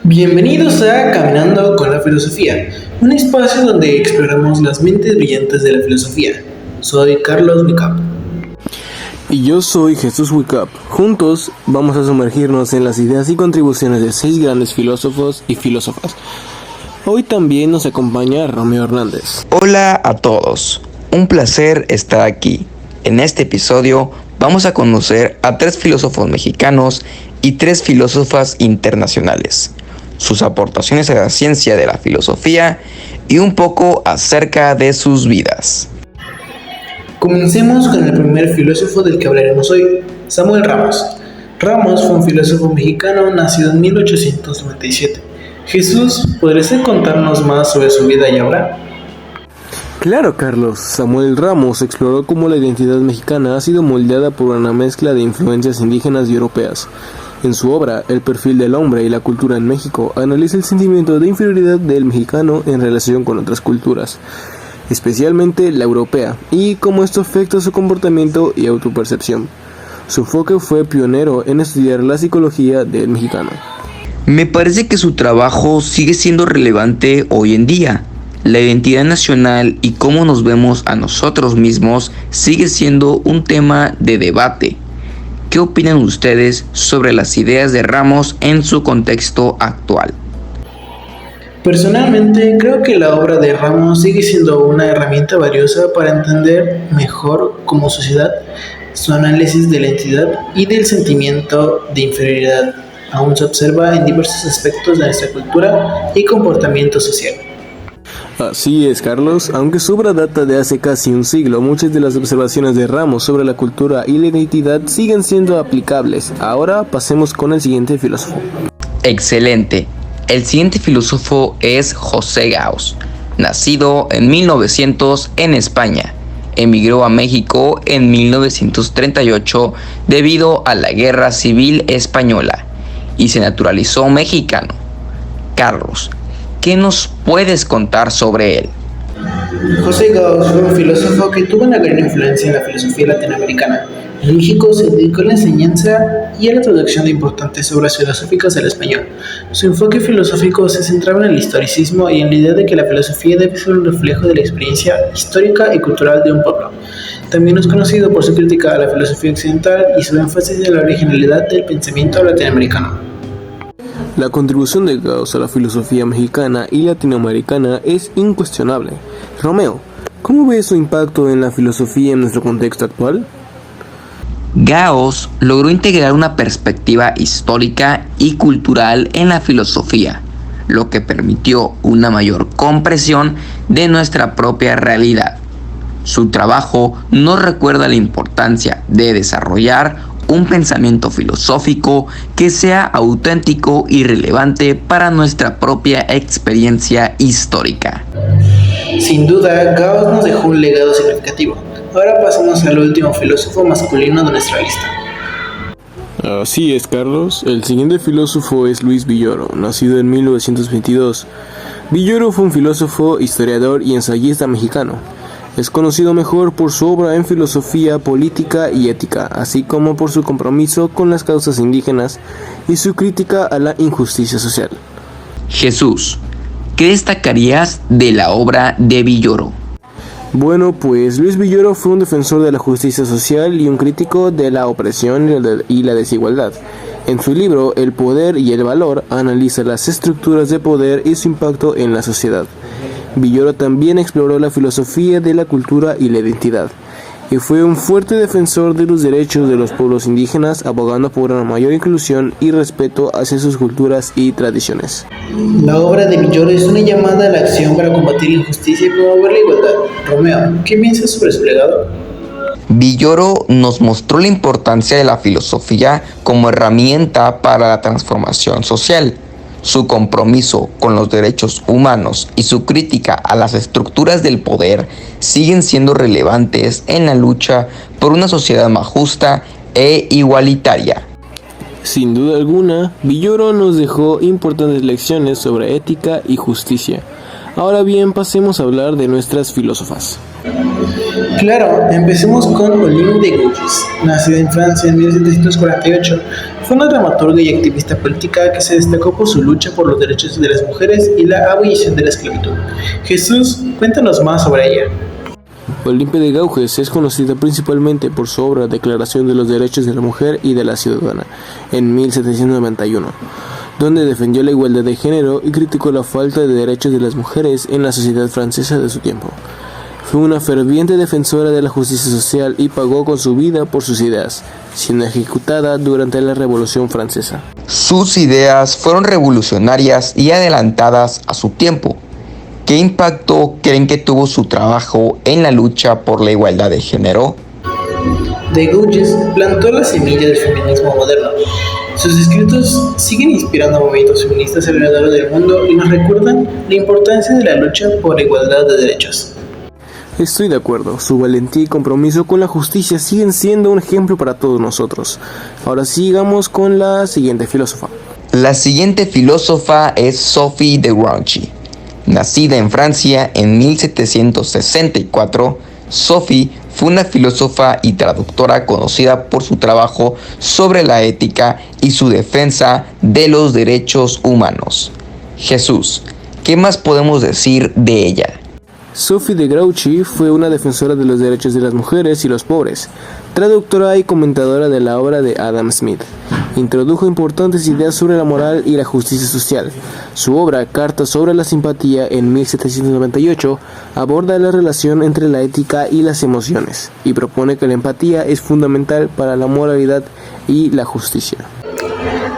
Bienvenidos a Caminando con la Filosofía, un espacio donde exploramos las mentes brillantes de la filosofía. Soy Carlos Wicap. Y yo soy Jesús Wicap. Juntos vamos a sumergirnos en las ideas y contribuciones de 6 grandes filósofos y filósofas. Hoy también nos acompaña Romeo Hernández. Hola a todos, un placer estar aquí. En este episodio vamos a conocer a 3 filósofos mexicanos y 3 filósofas internacionales, sus aportaciones a la ciencia de la filosofía y un poco acerca de sus vidas. Comencemos con el primer filósofo del que hablaremos hoy, Samuel Ramos. Ramos fue un filósofo mexicano nacido en 1897. Jesús, ¿podrías contarnos más sobre su vida y obra? Claro, Carlos. Samuel Ramos exploró cómo la identidad mexicana ha sido moldeada por una mezcla de influencias indígenas y europeas. En su obra, El perfil del hombre y la cultura en México, analiza el sentimiento de inferioridad del mexicano en relación con otras culturas, especialmente la europea, y cómo esto afecta su comportamiento y autopercepción. Su enfoque fue pionero en estudiar la psicología del mexicano. Me parece que su trabajo sigue siendo relevante hoy en día. La identidad nacional y cómo nos vemos a nosotros mismos sigue siendo un tema de debate. ¿Qué opinan ustedes sobre las ideas de Ramos en su contexto actual? Personalmente, creo que la obra de Ramos sigue siendo una herramienta valiosa para entender mejor como sociedad su análisis de la identidad y del sentimiento de inferioridad. Aún se observa en diversos aspectos de nuestra cultura y comportamiento social. Así es, Carlos. Aunque su obra data de hace casi un siglo, muchas de las observaciones de Ramos sobre la cultura y la identidad siguen siendo aplicables. Ahora pasemos con el siguiente filósofo. Excelente. El siguiente filósofo es José Gauss, nacido en 1900 en España. Emigró a México en 1938 debido a la Guerra Civil Española y se naturalizó mexicano. Carlos, ¿qué nos puedes contar sobre él? José Gauss fue un filósofo que tuvo una gran influencia en la filosofía latinoamericana. En México se dedicó a la enseñanza y a la traducción de importantes obras filosóficas al español. Su enfoque filosófico se centraba en el historicismo y en la idea de que la filosofía debe ser un reflejo de la experiencia histórica y cultural de un pueblo. También es conocido por su crítica a la filosofía occidental y su énfasis en la originalidad del pensamiento latinoamericano. La contribución de Gauss a la filosofía mexicana y latinoamericana es incuestionable. Romeo, ¿cómo ves su impacto en la filosofía en nuestro contexto actual? Gauss logró integrar una perspectiva histórica y cultural en la filosofía, lo que permitió una mayor comprensión de nuestra propia realidad. Su trabajo nos recuerda la importancia de desarrollar un pensamiento filosófico que sea auténtico y relevante para nuestra propia experiencia histórica. Sin duda, Gauss nos dejó un legado significativo. Ahora pasamos al último filósofo masculino de nuestra lista. Así es, Carlos. El siguiente filósofo es Luis Villoro, nacido en 1922. Villoro fue un filósofo, historiador y ensayista mexicano. Es conocido mejor por su obra en filosofía, política y ética, así como por su compromiso con las causas indígenas y su crítica a la injusticia social. Jesús, ¿qué destacarías de la obra de Villoro? Bueno, pues Luis Villoro fue un defensor de la justicia social y un crítico de la opresión y la desigualdad. En su libro El poder y el valor analiza las estructuras de poder y su impacto en la sociedad. Villoro también exploró la filosofía de la cultura y la identidad, y fue un fuerte defensor de los derechos de los pueblos indígenas, abogando por una mayor inclusión y respeto hacia sus culturas y tradiciones. La obra de Villoro es una llamada a la acción para combatir la injusticia y promover la igualdad. Romeo, ¿qué piensas sobre su legado? Villoro nos mostró la importancia de la filosofía como herramienta para la transformación social. Su compromiso con los derechos humanos y su crítica a las estructuras del poder siguen siendo relevantes en la lucha por una sociedad más justa e igualitaria. Sin duda alguna, Villoro nos dejó importantes lecciones sobre ética y justicia. Ahora bien, pasemos a hablar de nuestras filósofas. Claro, empecemos con Olympe de Gouges. Nacida en Francia en 1748, fue una dramaturga y activista política que se destacó por su lucha por los derechos de las mujeres y la abolición de la esclavitud. Jesús, cuéntanos más sobre ella. Olympe de Gouges es conocida principalmente por su obra Declaración de los Derechos de la Mujer y de la Ciudadana, en 1791, donde defendió la igualdad de género y criticó la falta de derechos de las mujeres en la sociedad francesa de su tiempo. Fue una ferviente defensora de la justicia social y pagó con su vida por sus ideas, siendo ejecutada durante la Revolución Francesa. Sus ideas fueron revolucionarias y adelantadas a su tiempo. ¿Qué impacto creen que tuvo su trabajo en la lucha por la igualdad de género? De Gouges plantó la semilla del feminismo moderno. Sus escritos siguen inspirando a movimientos feministas alrededor del mundo y nos recuerdan la importancia de la lucha por la igualdad de derechos. Estoy de acuerdo, su valentía y compromiso con la justicia siguen siendo un ejemplo para todos nosotros. Ahora sigamos con la siguiente filósofa. La siguiente filósofa es Sophie de Grouchy. Nacida en Francia en 1764, Sophie fue una filósofa y traductora conocida por su trabajo sobre la ética y su defensa de los derechos humanos. Jesús, ¿qué más podemos decir de ella? Sophie de Grouchy fue una defensora de los derechos de las mujeres y los pobres, traductora y comentadora de la obra de Adam Smith. Introdujo importantes ideas sobre la moral y la justicia social. Su obra, Cartas sobre la simpatía, en 1798, aborda la relación entre la ética y las emociones, y propone que la empatía es fundamental para la moralidad y la justicia.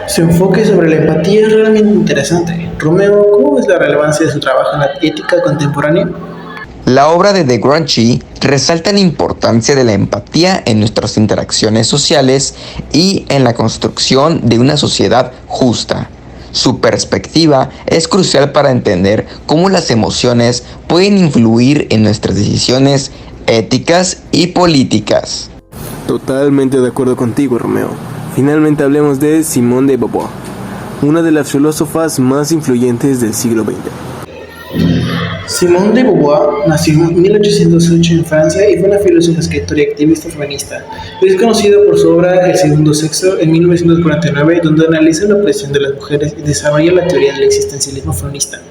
Su enfoque sobre la empatía es realmente interesante. Romeo, ¿cómo ves la relevancia de su trabajo en la ética contemporánea? La obra de Grouchy resalta la importancia de la empatía en nuestras interacciones sociales y en la construcción de una sociedad justa. Su perspectiva es crucial para entender cómo las emociones pueden influir en nuestras decisiones éticas y políticas. Totalmente de acuerdo contigo, Romeo. Finalmente hablemos de Simone de Beauvoir, una de las filósofas más influyentes del siglo XX. Simone de Beauvoir nació en 1808 en Francia y fue una filósofa, escritora y activista feminista. Es conocida por su obra El segundo sexo en 1949, donde analiza la opresión de las mujeres y desarrolla la teoría del existencialismo feminista.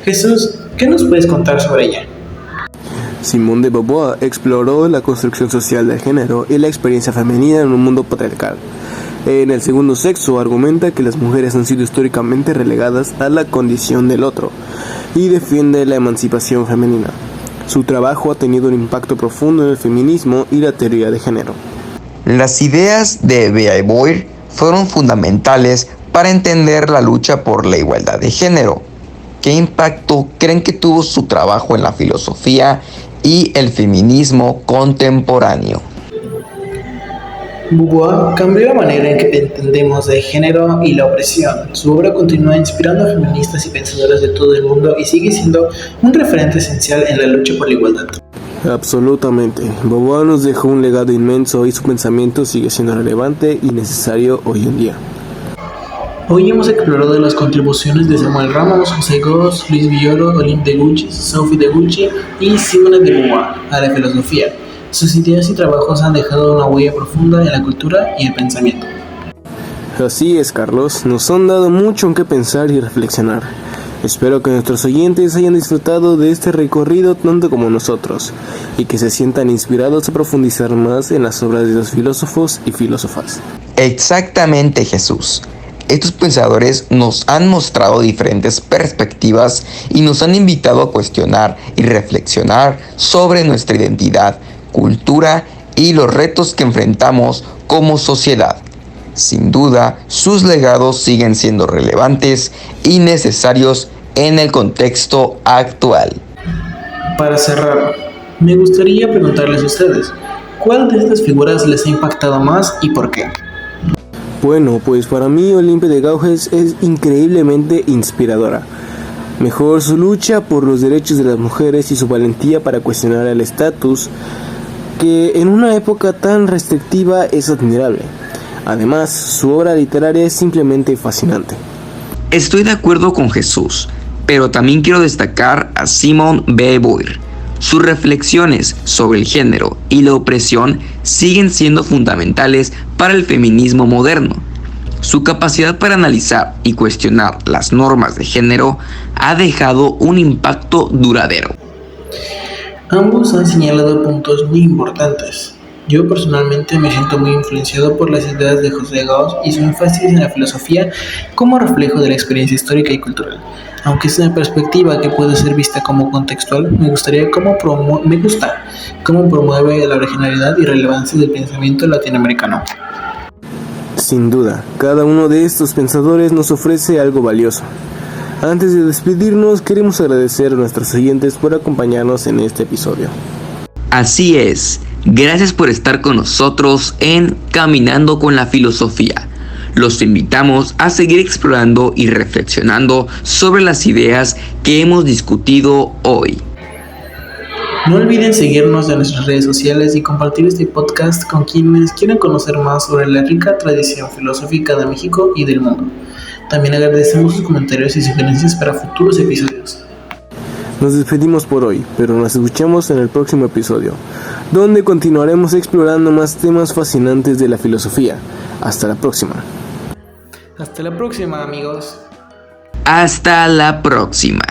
Jesús, ¿qué nos puedes contar sobre ella? Simone de Beauvoir exploró la construcción social del género y la experiencia femenina en un mundo patriarcal. En El segundo sexo argumenta que las mujeres han sido históricamente relegadas a la condición del otro y defiende la emancipación femenina. Su trabajo ha tenido un impacto profundo en el feminismo y la teoría de género. Las ideas de Beauvoir fueron fundamentales para entender la lucha por la igualdad de género. ¿Qué impacto creen que tuvo su trabajo en la filosofía y el feminismo contemporáneo? Beauvoir cambió la manera en que entendemos el género y la opresión. Su obra continúa inspirando a feministas y pensadoras de todo el mundo y sigue siendo un referente esencial en la lucha por la igualdad. Absolutamente. Beauvoir nos dejó un legado inmenso y su pensamiento sigue siendo relevante y necesario hoy en día. Hoy hemos explorado las contribuciones de Samuel Ramos, José Gauss, Luis Villoro, Olympe de Gouges, Sophie de Grouchy y Simone de Beauvoir a la filosofía. Sus ideas y trabajos han dejado una huella profunda en la cultura y el pensamiento. Así es, Carlos, nos han dado mucho en qué pensar y reflexionar. Espero que nuestros oyentes hayan disfrutado de este recorrido tanto como nosotros, y que se sientan inspirados a profundizar más en las obras de los filósofos y filósofas. Exactamente, Jesús. Estos pensadores nos han mostrado diferentes perspectivas y nos han invitado a cuestionar y reflexionar sobre nuestra identidad, cultura y los retos que enfrentamos como sociedad. Sin duda, sus legados siguen siendo relevantes y necesarios en el contexto actual. Para cerrar, me gustaría preguntarles a ustedes, ¿cuál de estas figuras les ha impactado más y por qué? Bueno, pues para mí Olympe de Gouges es increíblemente inspiradora. Mejor su lucha por los derechos de las mujeres y su valentía para cuestionar el estatus, que en una época tan restrictiva es admirable. Además, su obra literaria es simplemente fascinante. Estoy de acuerdo con Jesús, pero también quiero destacar a Simone de Beauvoir. sus reflexiones sobre el género y la opresión siguen siendo fundamentales para el feminismo moderno. Su capacidad para analizar y cuestionar las normas de género ha dejado un impacto duradero. Ambos han señalado puntos muy importantes. Yo personalmente me siento muy influenciado por las ideas de José Gauss y su énfasis en la filosofía como reflejo de la experiencia histórica y cultural. Aunque es una perspectiva que puede ser vista como contextual, me gusta cómo promueve la originalidad y relevancia del pensamiento latinoamericano. Sin duda, cada uno de estos pensadores nos ofrece algo valioso. Antes de despedirnos, queremos agradecer a nuestros oyentes por acompañarnos en este episodio. Así es, gracias por estar con nosotros en Caminando con la Filosofía. Los invitamos a seguir explorando y reflexionando sobre las ideas que hemos discutido hoy. No olviden seguirnos en nuestras redes sociales y compartir este podcast con quienes quieran conocer más sobre la rica tradición filosófica de México y del mundo. También agradecemos sus comentarios y sugerencias para futuros episodios. Nos despedimos por hoy, pero nos escuchamos en el próximo episodio, donde continuaremos explorando más temas fascinantes de la filosofía. Hasta la próxima. Hasta la próxima, amigos. Hasta la próxima.